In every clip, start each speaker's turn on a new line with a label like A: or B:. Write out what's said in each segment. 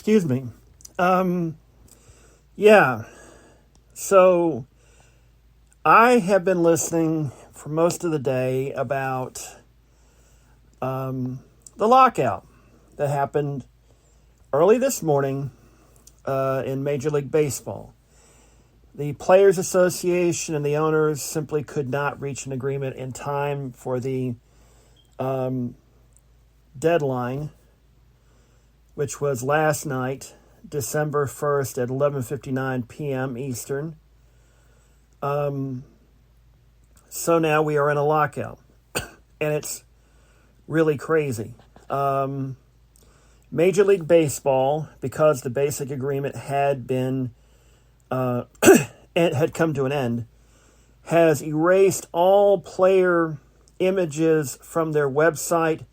A: Excuse me. Yeah. So I have been listening for most of the day about the lockout that happened early this morning in Major League Baseball. The Players Association and the owners simply could not reach an agreement in time for the deadline, which was last night, December 1st at 11:59 p.m. Eastern. So now we are in a lockout, and it's really crazy. Major League Baseball, because the basic agreement had been it had come to an end, has erased all player images from their website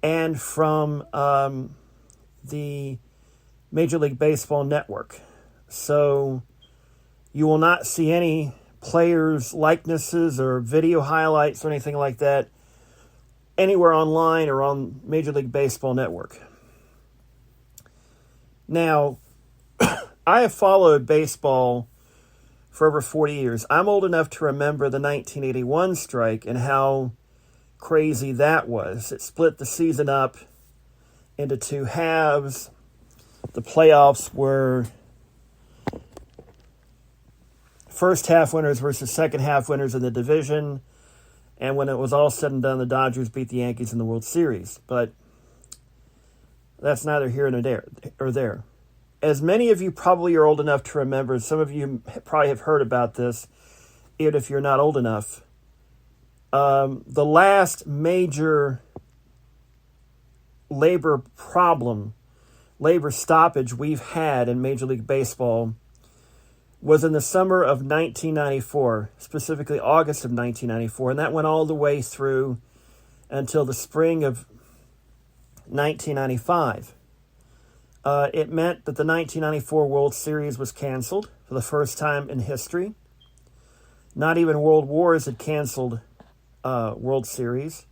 A: and from the Major League Baseball network. So you will not see any players' likenesses or video highlights or anything like that anywhere online or on Major League Baseball network. Now, I have followed baseball for over 40 years. I'm old enough to remember the 1981 strike and how crazy that was. It split the season up into two halves. The playoffs were first half winners versus second half winners in the division. And when it was all said and done, the Dodgers beat the Yankees in the World Series. But that's neither here nor there. As many of you probably are old enough to remember, some of you probably have heard about this, even if you're not old enough. The last major labor stoppage we've had in Major League Baseball was in the summer of 1994, specifically August of 1994, and that went all the way through until the spring of 1995. It meant that the 1994 World Series was canceled for the first time in history. Not even World Wars had canceled World Series.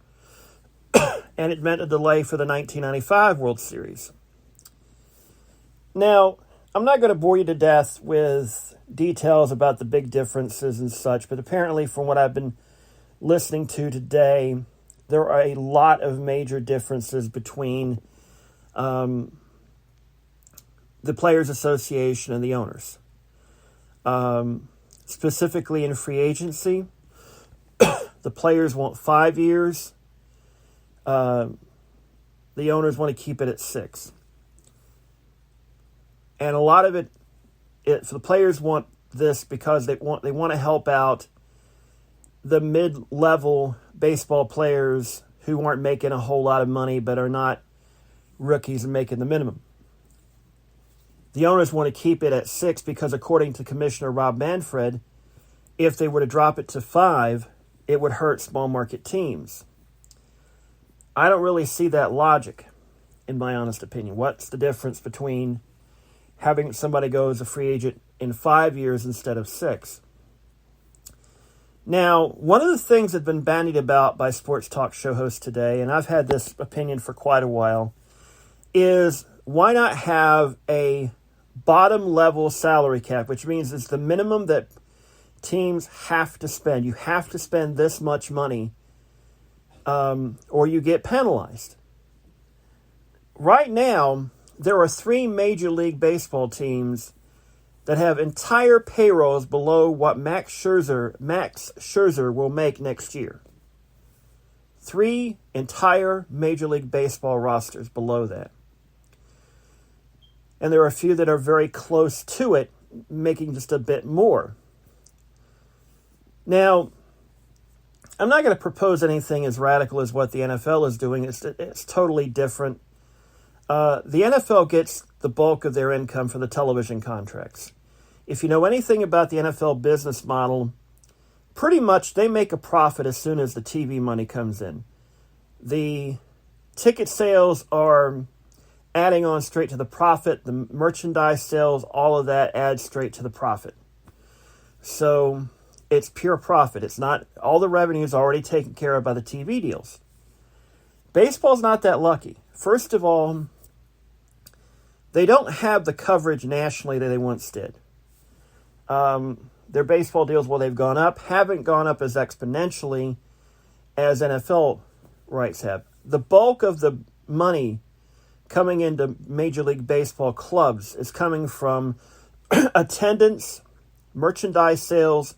A: And it meant a delay for the 1995 World Series. Now, I'm not going to bore you to death with details about the big differences and such, but apparently from what I've been listening to today, there are a lot of major differences between the Players Association and the owners. Specifically in free agency, the players want 5 years. The owners want to keep it at 6. And a lot of it the players want this because they want to help out the mid-level baseball players who aren't making a whole lot of money but are not rookies and making the minimum. The owners want to keep it at 6 because, according to Commissioner Rob Manfred, if they were to drop it to 5, it would hurt small market teams. I don't really see that logic, in my honest opinion. What's the difference between having somebody go as a free agent in 5 years instead of 6? Now, one of the things that's been bandied about by sports talk show hosts today, and I've had this opinion for quite a while, is why not have a bottom level salary cap, which means it's the minimum that teams have to spend. You have to spend this much money or you get penalized. Right now, there are 3 Major League Baseball teams that have entire payrolls below what Max Scherzer will make next year. 3 entire Major League Baseball rosters below that. And there are a few that are very close to it, making just a bit more. Now, I'm not going to propose anything as radical as what the NFL is doing. It's totally different. The NFL gets the bulk of their income from the television contracts. If you know anything about the NFL business model, pretty much they make a profit as soon as the TV money comes in. The ticket sales are adding on straight to the profit. The merchandise sales, all of that adds straight to the profit. So it's pure profit. It's not, all the revenue is already taken care of by the TV deals. Baseball's not that lucky. First of all, they don't have the coverage nationally that they once did. Their baseball deals, while they've gone up, haven't gone up as exponentially as NFL rights have. The bulk of the money coming into Major League Baseball clubs is coming from attendance, merchandise sales,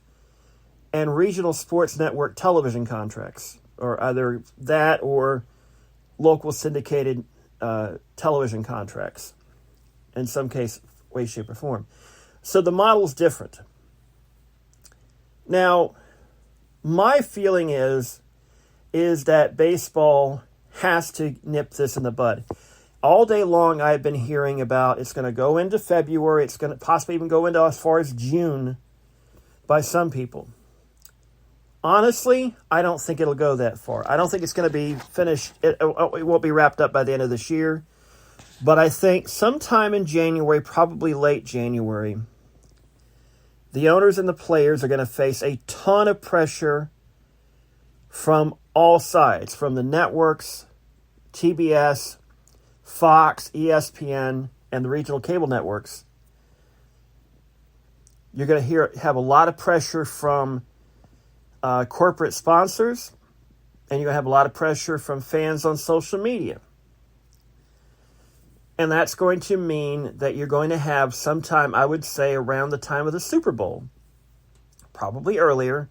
A: and regional sports network television contracts, or either that or local syndicated television contracts, in some case, way, shape, or form. So the model's different. Now, my feeling is that baseball has to nip this in the bud. All day long, I've been hearing about it's going to go into February. It's going to possibly even go into as far as June by some people. Honestly, I don't think it'll go that far. I don't think it's going to be finished. It won't be wrapped up by the end of this year. But I think sometime in January, probably late January, the owners and the players are going to face a ton of pressure from all sides, from the networks, TBS, Fox, ESPN, and the regional cable networks. You're going to have a lot of pressure from corporate sponsors, and you're going to have a lot of pressure from fans on social media. And that's going to mean that you're going to have sometime, I would say, around the time of the Super Bowl, probably earlier,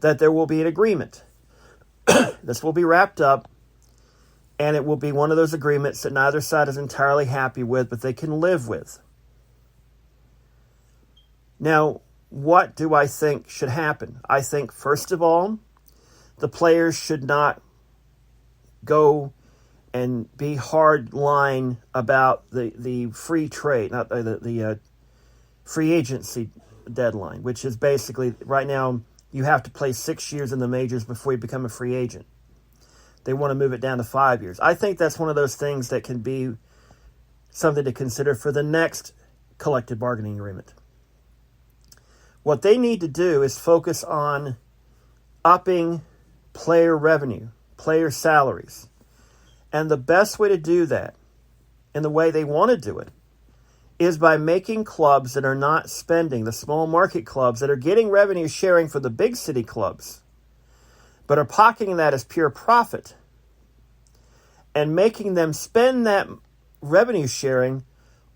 A: that there will be an agreement. This will be wrapped up, and it will be one of those agreements that neither side is entirely happy with, but they can live with. Now, what do I think should happen? I think, first of all, the players should not go and be hard line about the free trade, not the free agency deadline, which is basically, right now, you have to play 6 years in the majors before you become a free agent. They want to move it down to 5 years. I think that's one of those things that can be something to consider for the next collective bargaining agreement. What they need to do is focus on upping player revenue, player salaries. And the best way to do that, and the way they want to do it, is by making clubs that are not spending, the small market clubs that are getting revenue sharing for the big city clubs, but are pocketing that as pure profit, and making them spend that revenue sharing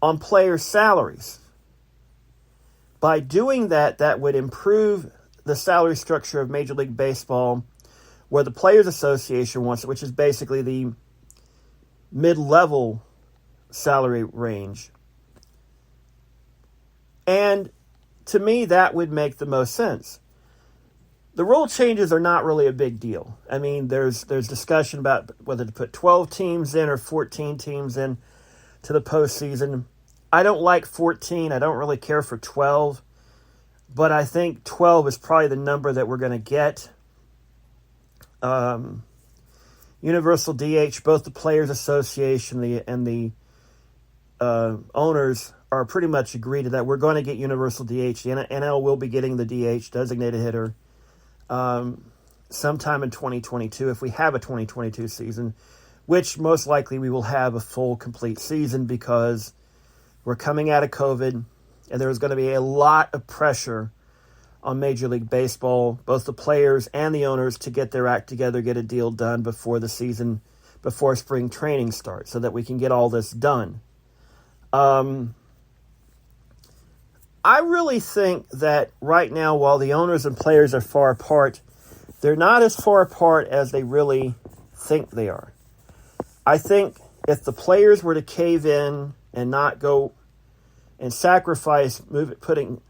A: on player salaries. By doing that, that would improve the salary structure of Major League Baseball, where the Players Association wants it, which is basically the mid-level salary range. And to me, that would make the most sense. The rule changes are not really a big deal. I mean, there's discussion about whether to put 12 teams in or 14 teams in to the postseason. I don't like 14. I don't really care for 12. But I think 12 is probably the number that we're going to get. Universal DH, both the Players Association and the owners are pretty much agreed to that. We're going to get universal DH. The NL will be getting the DH, designated hitter, sometime in 2022, if we have a 2022 season, which most likely we will have a full, complete season, because we're coming out of COVID, and there's going to be a lot of pressure on Major League Baseball, both the players and the owners, to get their act together, get a deal done before the season, before spring training starts, so that we can get all this done. I really think that right now, while the owners and players are far apart, they're not as far apart as they really think they are. I think if the players were to cave in and not go and sacrifice putting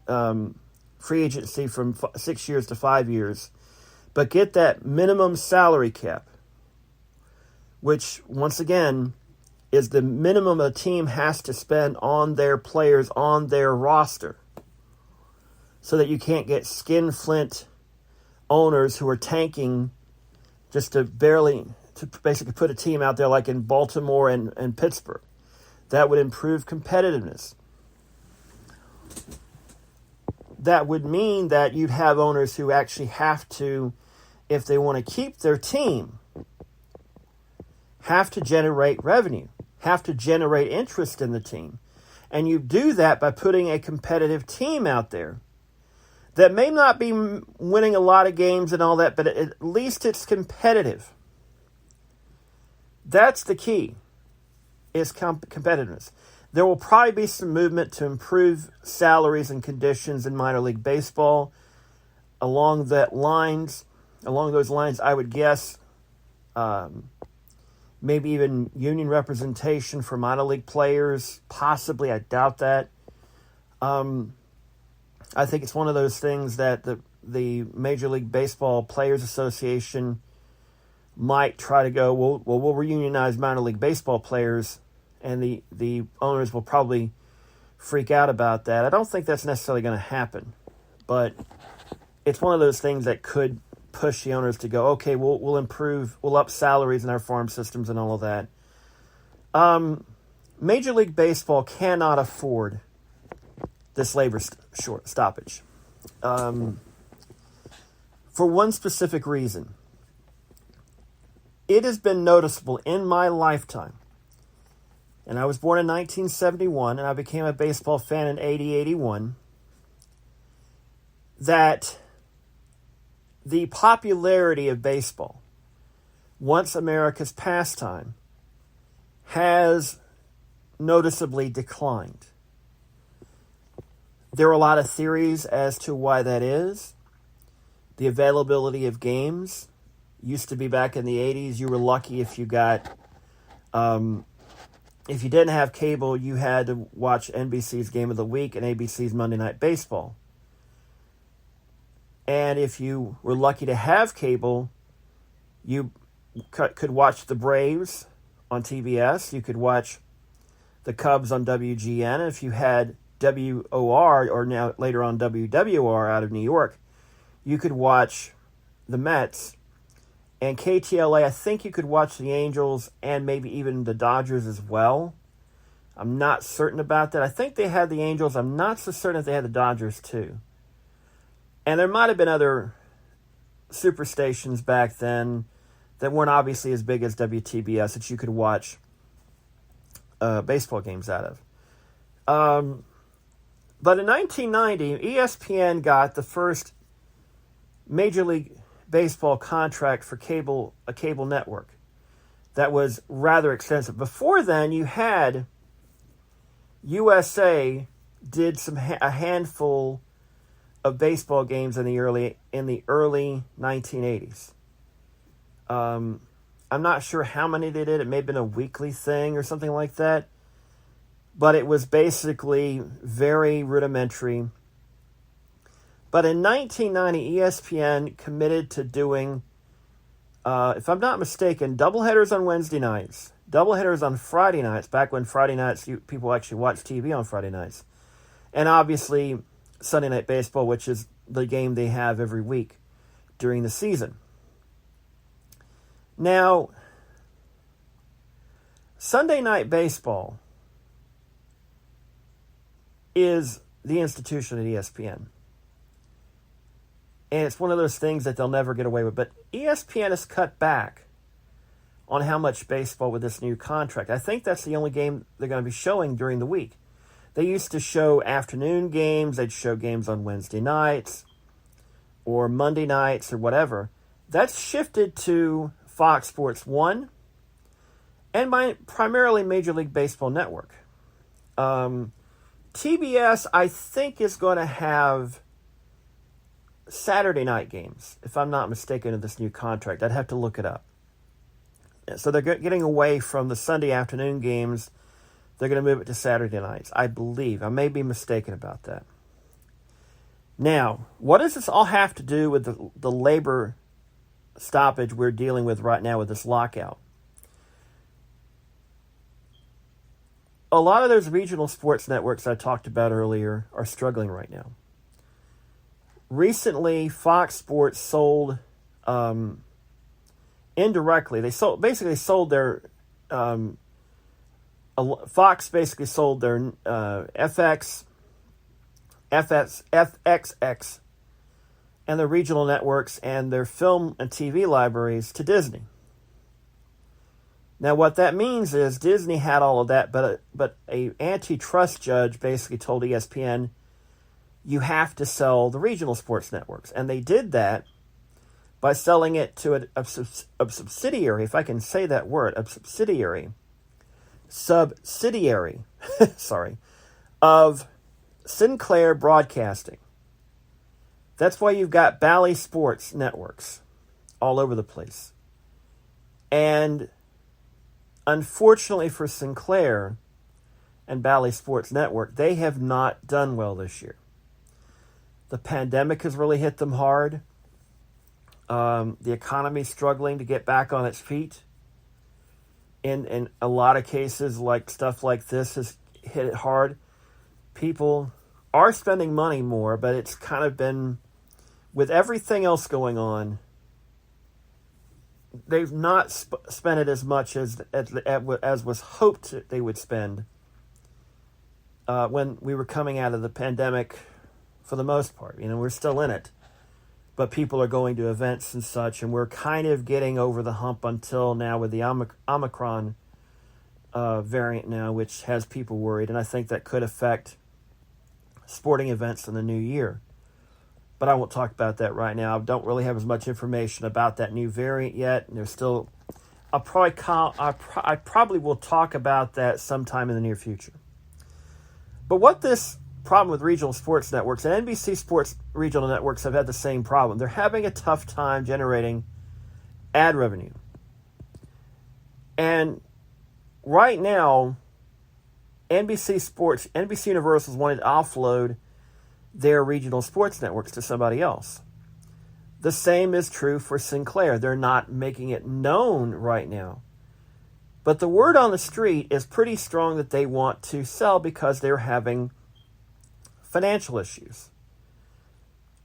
A: free agency from 6 years to 5 years, but get that minimum salary cap, which, once again, is the minimum a team has to spend on their players on their roster, so that you can't get skinflint owners who are tanking just to basically put a team out there like in Baltimore and Pittsburgh. That would improve competitiveness. That would mean that you'd have owners who actually have to, if they want to keep their team, have to generate revenue. have to generate interest in the team. And you do that by putting a competitive team out there that may not be winning a lot of games and all that, but at least it's competitive. That's the key, is competitiveness. There will probably be some movement to improve salaries and conditions in minor league baseball. Along those lines, I would guess maybe even union representation for minor league players. Possibly, I doubt that. I think it's one of those things that the Major League Baseball Players Association might try to go, well, we'll reunionize minor league baseball players, and the owners will probably freak out about that. I don't think that's necessarily going to happen, but it's one of those things that could push the owners to go, okay, we'll up salaries in our farm systems and all of that. Major League Baseball cannot afford this labor stoppage for one specific reason. It has been noticeable in my lifetime, and I was born in 1971, and I became a baseball fan in 80-81, that the popularity of baseball, once America's pastime, has noticeably declined. There are a lot of theories as to why that is. The availability of games used to be back in the 80s. You were lucky if you got, if you didn't have cable, you had to watch NBC's Game of the Week and ABC's Monday Night Baseball. And if you were lucky to have cable, you could watch the Braves on TBS. You could watch the Cubs on WGN. If you had WOR, or now later on WWR out of New York, you could watch the Mets. And KTLA, I think you could watch the Angels and maybe even the Dodgers as well. I'm not certain about that. I think they had the Angels. I'm not so certain if they had the Dodgers too. And there might have been other superstations back then that weren't obviously as big as WTBS that you could watch baseball games out of. But in 1990, ESPN got the first Major League Baseball contract for a cable network that was rather extensive. Before then, you had USA did a handful of baseball games in the early 1980s. I'm not sure how many they did. It may have been a weekly thing or something like that. But it was basically very rudimentary. But in 1990, ESPN committed to doing, if I'm not mistaken, doubleheaders on Wednesday nights, doubleheaders on Friday nights, back when Friday nights people actually watched TV on Friday nights, and obviously Sunday Night Baseball, which is the game they have every week during the season. Now, Sunday Night Baseball is the institution at ESPN. And it's one of those things that they'll never get away with. But ESPN has cut back on how much baseball with this new contract. I think that's the only game they're going to be showing during the week. They used to show afternoon games. They'd show games on Wednesday nights or Monday nights or whatever. That's shifted to Fox Sports 1 and primarily Major League Baseball Network. TBS, I think, is going to have Saturday night games, if I'm not mistaken, in this new contract. I'd have to look it up. So they're getting away from the Sunday afternoon games. They're going to move it to Saturday nights, I believe. I may be mistaken about that. Now, what does this all have to do with the labor stoppage we're dealing with right now with this lockout? A lot of those regional sports networks I talked about earlier are struggling right now. Recently, Fox Sports sold indirectly. Fox basically sold their FXX, and the regional networks and their film and TV libraries to Disney. Now, what that means is Disney had all of that, but a antitrust judge basically told ESPN, you have to sell the regional sports networks. And they did that by selling it to a subsidiary, if I can say that word, subsidiary, sorry, of Sinclair Broadcasting. That's why you've got Bally Sports networks all over the place. And unfortunately for Sinclair and Bally Sports Network, they have not done well this year. The pandemic has really hit them hard. The economy is struggling to get back on its feet. In a lot of cases, like stuff like this has hit it hard. People are spending money more, but it's kind of been, with everything else going on, they've not spent it as much as was hoped they would spend when we were coming out of the pandemic, for the most part. We're still in it, but people are going to events and such, and we're kind of getting over the hump until now with the Omicron variant now, which has people worried, and I think that could affect sporting events in the new year. But I won't talk about that right now. I don't really have as much information about that new variant yet. And there's still, I probably will talk about that sometime in the near future. But what this problem with regional sports networks, and NBC Sports regional networks have had the same problem. They're having a tough time generating ad revenue. And right now, NBC Universal's wanted to offload their regional sports networks to somebody else. The same is true for Sinclair. They're not making it known right now. But the word on the street is pretty strong that they want to sell because they're having financial issues.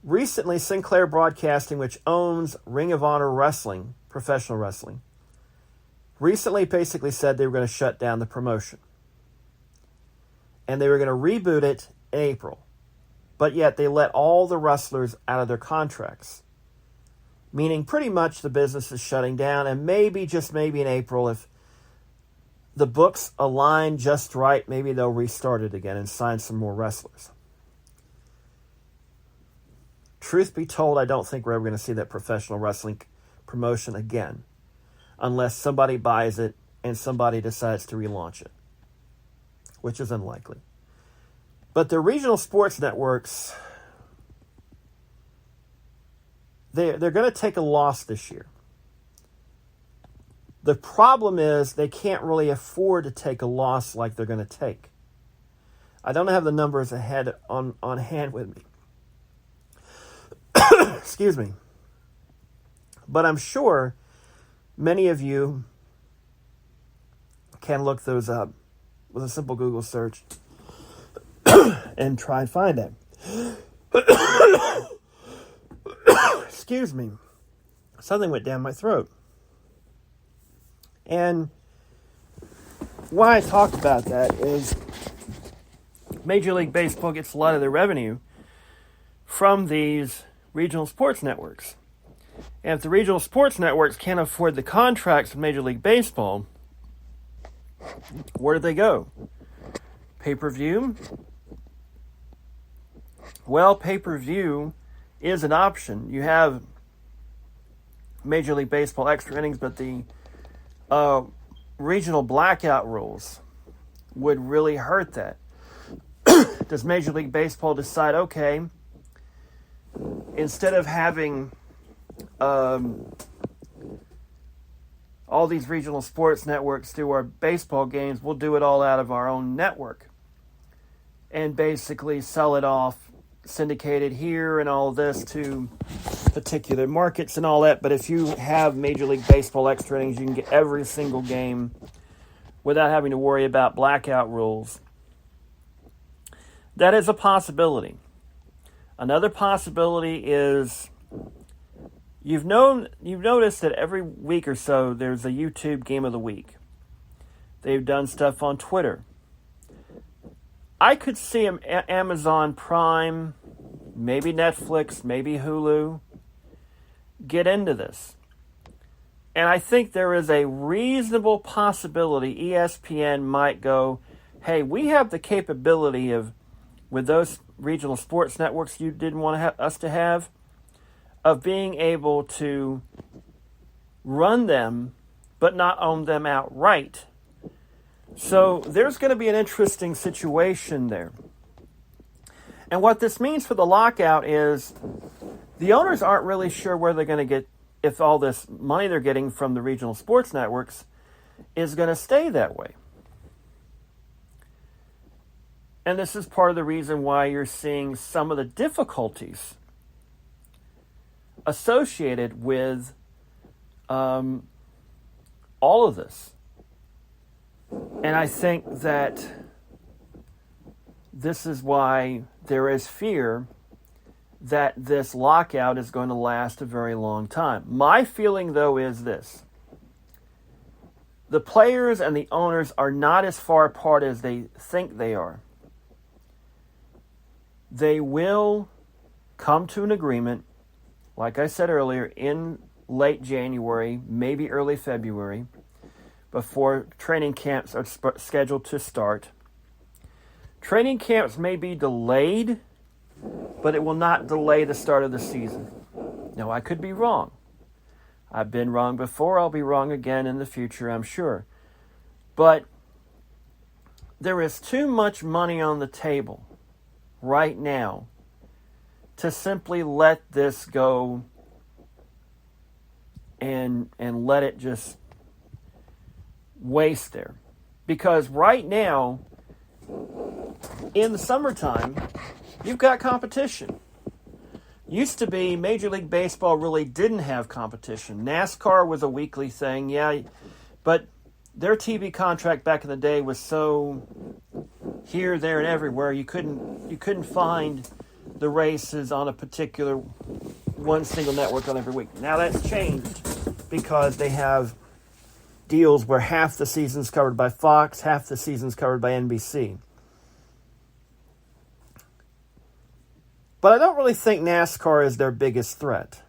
A: Recently, Sinclair Broadcasting, which owns Ring of Honor Wrestling, professional wrestling, recently basically said they were going to shut down the promotion. And they were going to reboot it in April. But yet they let all the wrestlers out of their contracts. Meaning pretty much the business is shutting down, and maybe, just maybe in April, if the books align just right, maybe they'll restart it again and sign some more wrestlers. Truth be told, I don't think we're ever going to see that professional wrestling promotion again, unless somebody buys it and somebody decides to relaunch it, which is unlikely. But the regional sports networks, they're going to take a loss this year. The problem is they can't really afford to take a loss like they're going to take. I don't have the numbers ahead on hand with me. Excuse me. But I'm sure many of you can look those up with a simple Google search and try and find it. Excuse me. Something went down my throat. And why I talked about that is Major League Baseball gets a lot of their revenue from these regional sports networks. And if the regional sports networks can't afford the contracts with Major League Baseball, where do they go? Pay-per-view? Well, pay-per-view is an option. You have Major League Baseball extra innings, but the regional blackout rules would really hurt that. Does Major League Baseball decide, okay, instead of having all these regional sports networks do our baseball games, we'll do it all out of our own network and basically sell it off, syndicate it here and all this to particular markets and all that. But if you have Major League Baseball extra innings, you can get every single game without having to worry about blackout rules. That is a possibility. Another possibility is you've noticed that every week or so there's a YouTube Game of the Week. They've done stuff on Twitter. I could see Amazon Prime, maybe Netflix, maybe Hulu get into this And I think there is a reasonable possibility ESPN might go, hey, we have the capability of, with those regional sports networks you didn't want us to have, of being able to run them but not own them outright. So there's going to be an interesting situation there. And what this means for the lockout is the owners aren't really sure where they're going to get, if all this money they're getting from the regional sports networks is going to stay that way. And this is part of the reason why you're seeing some of the difficulties associated with all of this. And I think that this is why there is fear that this lockout is going to last a very long time. My feeling, though, is this. The players and the owners are not as far apart as they think they are. They will come to an agreement, like I said earlier, in late January, maybe early February, before training camps are scheduled to start. Training camps may be delayed, but it will not delay the start of the season. Now, I could be wrong. I've been wrong before. I'll be wrong again in the future, I'm sure. But there is too much money on the table right now to simply let this go and let it just waste there. Because right now, in the summertime, you've got competition. Used to be Major League Baseball really didn't have competition. NASCAR was a weekly thing, yeah, but their TV contract back in the day was so here, there, and everywhere. You couldn't find the races on a particular one single network on every week. Now that's changed because they have deals where half the season's covered by Fox, half the season's covered by NBC. But I don't really think NASCAR is their biggest threat.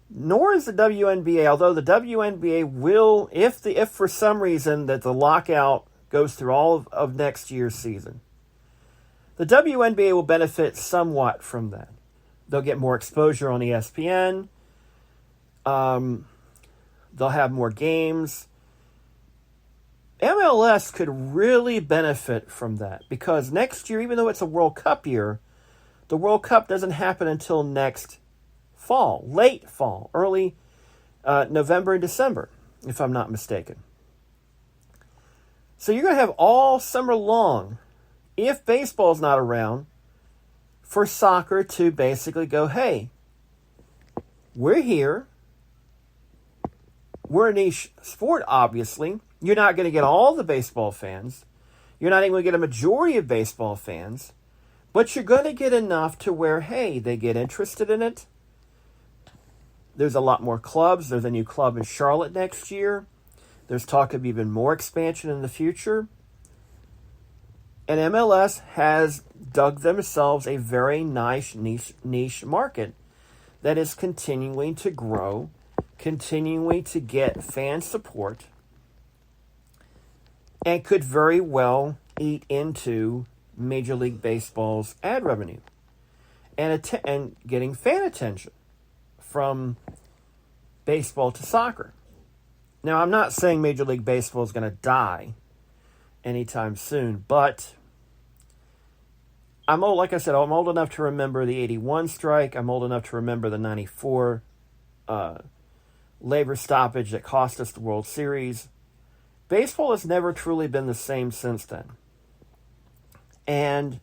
A: Nor is the WNBA, although the WNBA will, if for some reason that the lockout goes through all of next year's season, the WNBA will benefit somewhat from that. They'll get more exposure on ESPN. They'll have more games. MLS could really benefit from that because next year, even though it's a World Cup year, the World Cup doesn't happen until next fall, late fall, early November and December, if I'm not mistaken. So you're going to have all summer long, if baseball's not around, for soccer to basically go, hey, we're here. We're a niche sport, obviously. You're not going to get all the baseball fans. You're not even going to get a majority of baseball fans. But you're going to get enough to where, hey, they get interested in it. There's a lot more clubs. There's a new club in Charlotte next year. There's talk of even more expansion in the future. And MLS has dug themselves a very nice niche market that is continuing to grow, continuing to get fan support, and could very well eat into Major League Baseball's ad revenue and getting fan attention from baseball to soccer. Now, I'm not saying Major League Baseball is going to die anytime soon, but I'm old. Like I said, I'm old enough to remember the 81 strike. I'm old enough to remember the 94 labor stoppage that cost us the World Series. Baseball has never truly been the same since then. And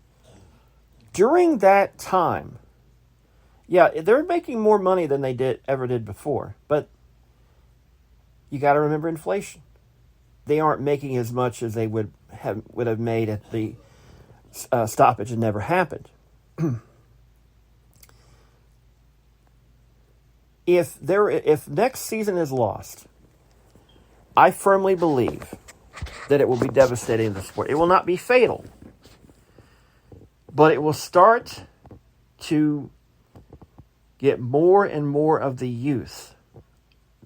A: during that time, yeah, they're making more money than they ever did before. But you got to remember inflation. They aren't making as much as they would have made if the stoppage had never happened. If next season is lost, I firmly believe that it will be devastating to the sport. It will not be fatal, but it will start to get more and more of the youth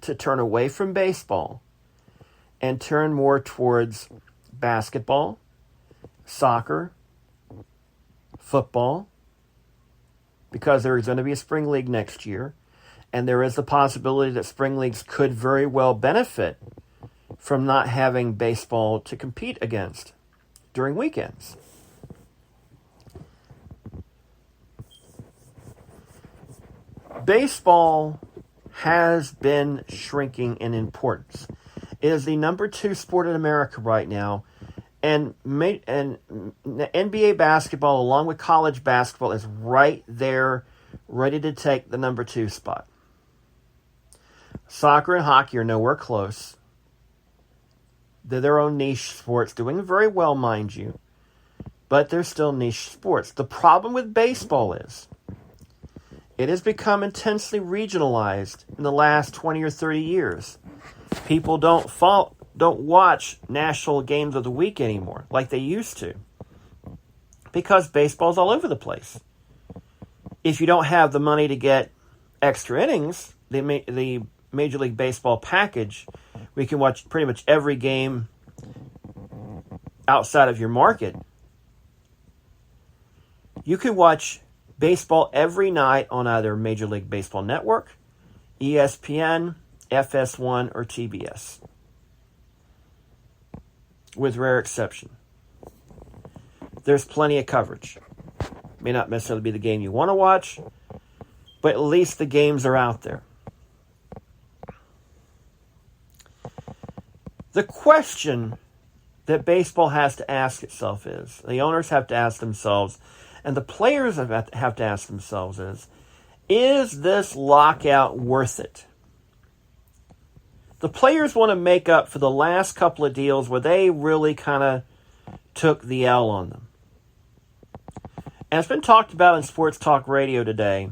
A: to turn away from baseball and turn more towards basketball, soccer, football, because there is going to be a spring league next year, and there is the possibility that spring leagues could very well benefit from not having baseball to compete against during weekends. Baseball has been shrinking in importance. It is the number 2 sport in America right now, and NBA basketball, along with college basketball, is right there, ready to take the number 2 spot. Soccer and hockey are nowhere close. They're their own niche sports, doing very well, mind you, but they're still niche sports. The problem with baseball is it has become intensely regionalized in the last 20 or 30 years. People don't watch national games of the week anymore like they used to, because baseball's all over the place. If you don't have the money to get extra innings, the Major League Baseball package, we can watch pretty much every game outside of your market. You can watch baseball every night on either Major League Baseball Network, ESPN, FS1, or TBS, with rare exception. There's plenty of coverage. May not necessarily be the game you want to watch, but at least the games are out there. The question that baseball has to ask itself is, the owners have to ask themselves, and the players have to ask themselves is this lockout worth it? The players want to make up for the last couple of deals where they really kind of took the L on them. And it's been talked about in sports talk radio today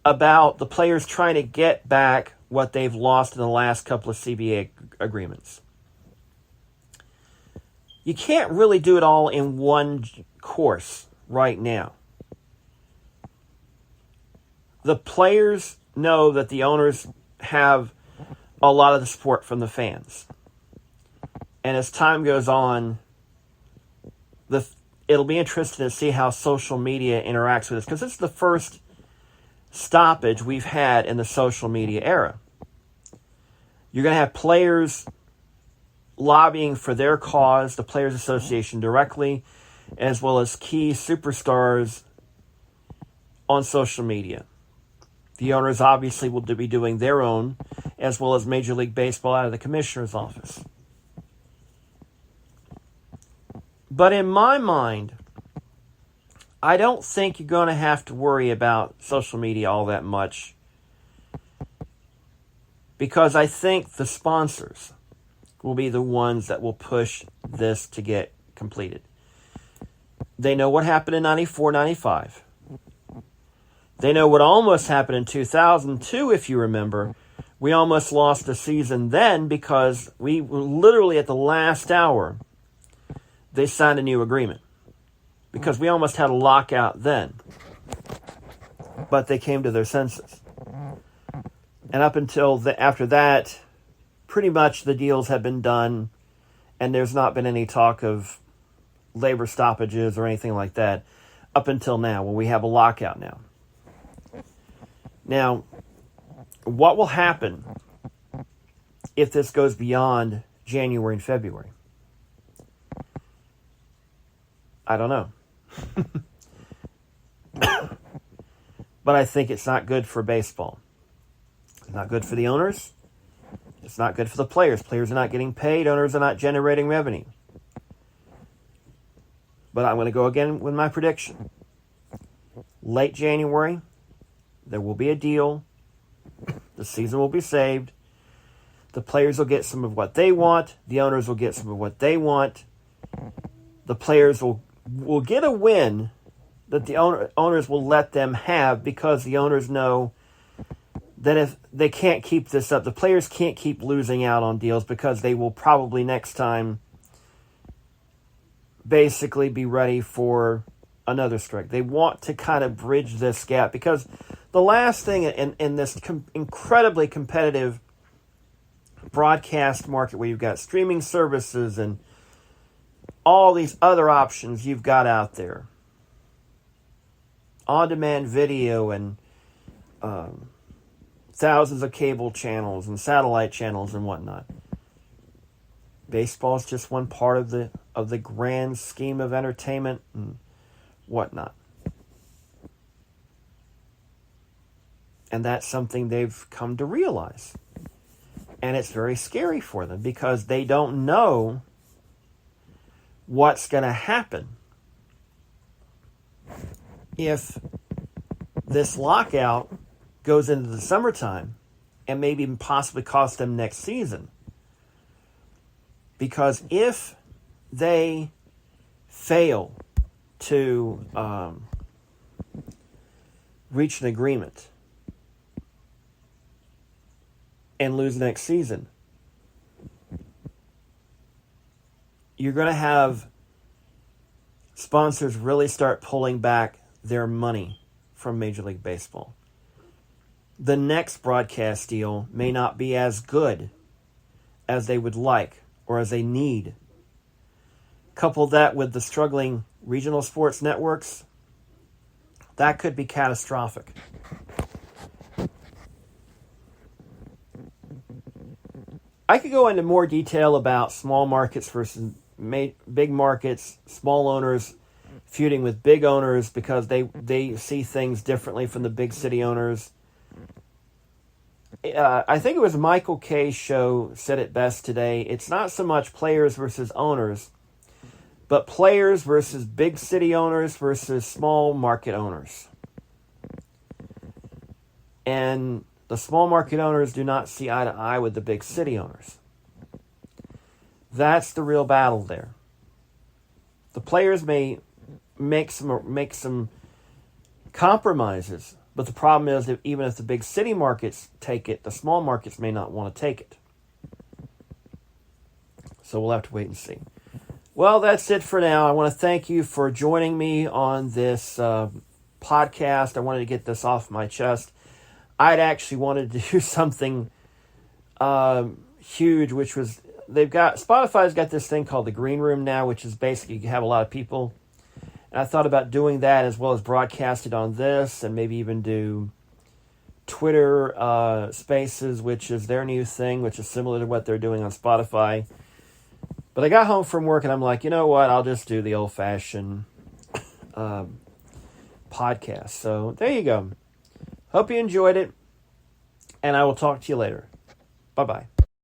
A: about the players trying to get back what they've lost in the last couple of CBA agreements. You can't really do it all in one course right now. The players know that the owners have a lot of the support from the fans. And as time goes on, it'll be interesting to see how social media interacts with this, because this is the first stoppage we've had in the social media era. You're going to have players lobbying for their cause, the Players Association directly, as well as key superstars on social media. The owners obviously will be doing their own, as well as Major League Baseball out of the commissioner's office. But in my mind, I don't think you're going to have to worry about social media all that much, because I think the sponsors will be the ones that will push this to get completed. They know what happened in 94, 95. They know what almost happened in 2002, if you remember. We almost lost the season then because we were literally at the last hour, they signed a new agreement. Because we almost had a lockout then. But they came to their senses. And up until after that, pretty much the deals have been done, and there's not been any talk of labor stoppages or anything like that up until now, when we have a lockout now. Now, what will happen if this goes beyond January and February? I don't know. But I think it's not good for baseball. It's not good for the owners. It's not good for the players. Players are not getting paid. Owners are not generating revenue. But I'm going to go again with my prediction. Late January, there will be a deal. The season will be saved. The players will get some of what they want. The owners will get some of what they want. The players will get a win that the owners will let them have, because the owners know that if they can't keep this up, the players can't keep losing out on deals, because they will probably next time basically be ready for another strike. They want to kind of bridge this gap, because the last thing in this incredibly competitive broadcast market where you've got streaming services and all these other options you've got out there. On-demand video and thousands of cable channels and satellite channels and whatnot. Baseball is just one part of the grand scheme of entertainment and whatnot. And that's something they've come to realize. And it's very scary for them because they don't know what's going to happen if this lockout goes into the summertime and maybe even possibly cost them next season. Because if they fail to reach an agreement and lose next season, you're going to have sponsors really start pulling back their money from Major League Baseball. The next broadcast deal may not be as good as they would like or as they need. Couple that with the struggling regional sports networks, that could be catastrophic. I could go into more detail about small markets versus big markets, small owners feuding with big owners because they see things differently from the big city owners. I think it was Michael Kay's show said it best today. It's not so much players versus owners, but players versus big city owners versus small market owners. And the small market owners do not see eye to eye with the big city owners. That's the real battle there. The players may make some compromises, but the problem is that even if the big city markets take it, the small markets may not want to take it. So we'll have to wait and see. Well, that's it for now. I want to thank you for joining me on this podcast. I wanted to get this off my chest. I'd actually wanted to do something huge, which was Spotify's got this thing called the Green Room now, which is basically you have a lot of people. And I thought about doing that as well as broadcast it on this and maybe even do Twitter Spaces, which is their new thing, which is similar to what they're doing on Spotify. But I got home from work and I'm like, you know what? I'll just do the old-fashioned podcast. So there you go. Hope you enjoyed it, and I will talk to you later. Bye-bye.